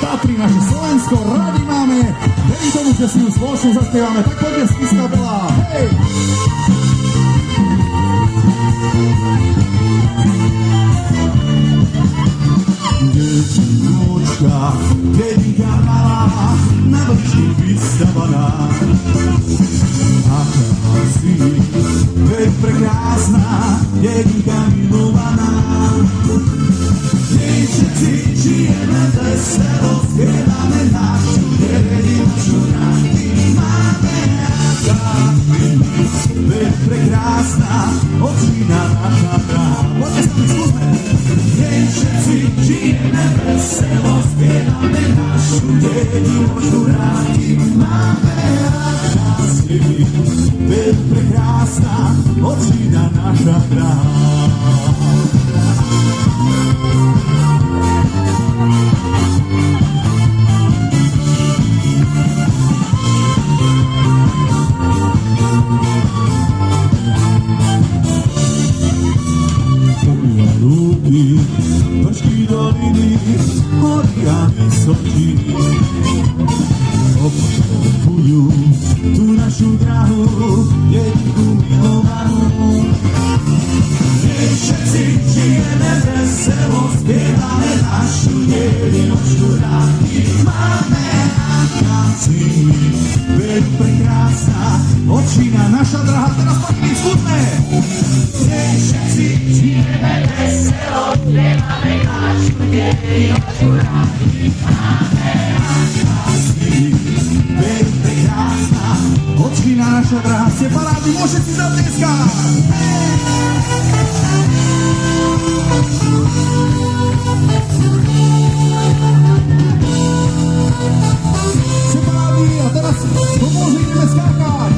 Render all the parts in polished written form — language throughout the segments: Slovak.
Tatry, naše Slovensko, radi máme, verím tomu, že si ju spoločne zaspievame, tak poďme Spiska Bela, hej! Děvčinočka, dedinka malá, na vrchu vystavaná. Aká si, veď prekrásna, dedinka milovaná. Jej všetci žijeme veselo, spievame našu dedinačnú rádi. Máme aká si, veď prekrásna, očína naša práva. Poďme sa mi skúsme. Jej všetci žijeme veselo, spievame našu dedinačnú rádi. Máme aká si, veď prekrásna, očína naša práva. Lúky, vršky doliny, hory a vysokiny obklopujú tú našu drahú dedinku milovanú. Jej všetci žijeme veselo, spievame našu dedinočnú rádi. Máme akáci, veď prekrásna, očína naša drahá. Teraz poďme, skúsme! Jej všetci žijeme veselo, spievame našu dedinočnú rádi. Máme akáci, veď prekrásna, očína naša drahá. Ste parádi, môžete si zatlieskať! Ste parádi a teraz pomôžu ideme skákať!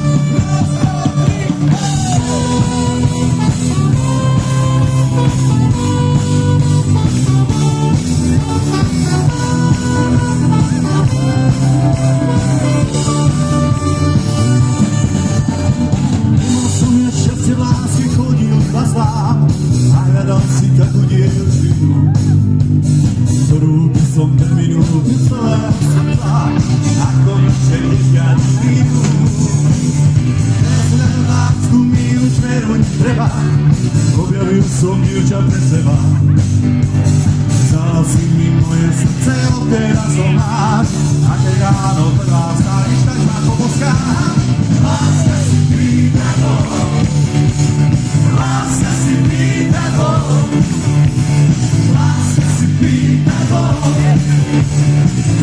Šťastie v láske chodil k vazlám a hľadal si takú dievčinu, ktorú by som ten minúty celého srdca ako všeliek chvíľu. Nezhľadal lásku mi už veru netreba, objavil som dievča pre seba. Vzal si mi moje srdce, odteraz ho máš, a keď ráno prvá vstáš, tak ma poboskáš. Láska si pýta Boh, láska si pýta Boh, láska si pýta Boh,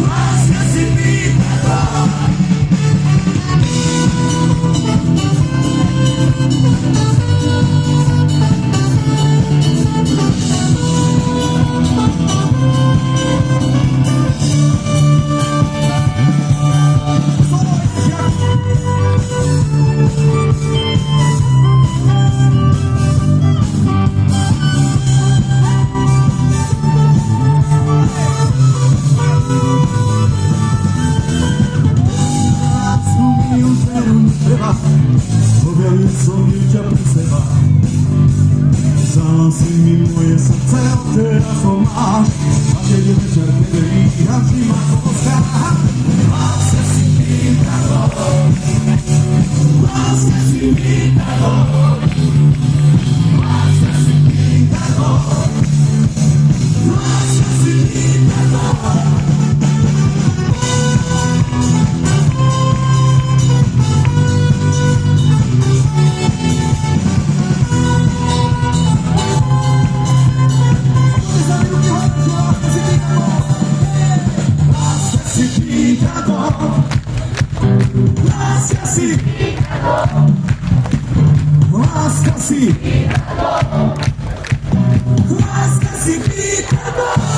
láska si pýta Boh. Objavil som dievča pre seba. Vzal si mi moje srdce, odteraz ho máš, a keď je večer neverí, a vždy ma poboskáš. Láska si pýta Boh, láska si pýta Boh, láska si pýta Boh, láska si pýta Boh. Láska si pýta Boh, láska si pýta Boh, láska si pýta Boh.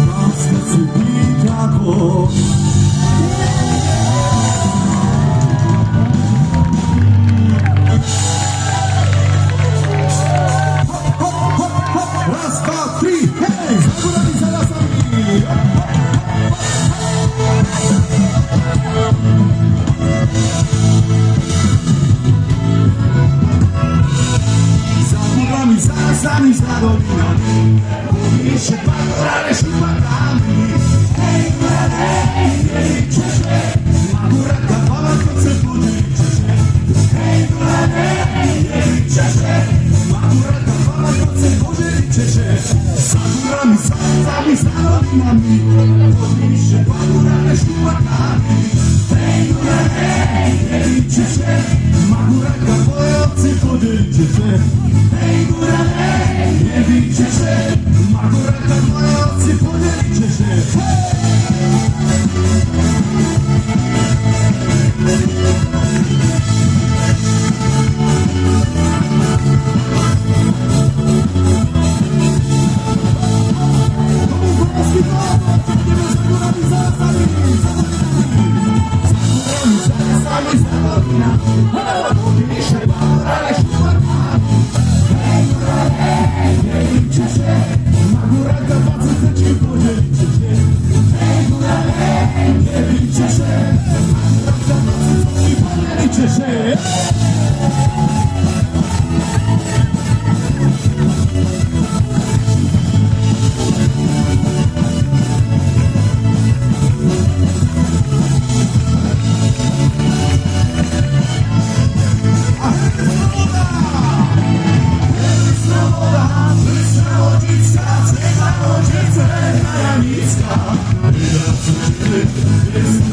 Láska si pýta Boh. Raz, dolinami, mówi się Magura szlupakami. Hej, góra, hej, nie liczę się, Magura kawała, to chce podzielić się. Hej, góra, hej, nie liczę się, Magura kawała, to chce podzielić się. Za górami, za górami, za dolinami, mówi się Magura szlupakami. Hej, góra, hej, nie liczę się, Magura kawała, chce podzielić się. Hej, góra, hej, nie liczę się, Magura kawała, chce podzielić się. Jest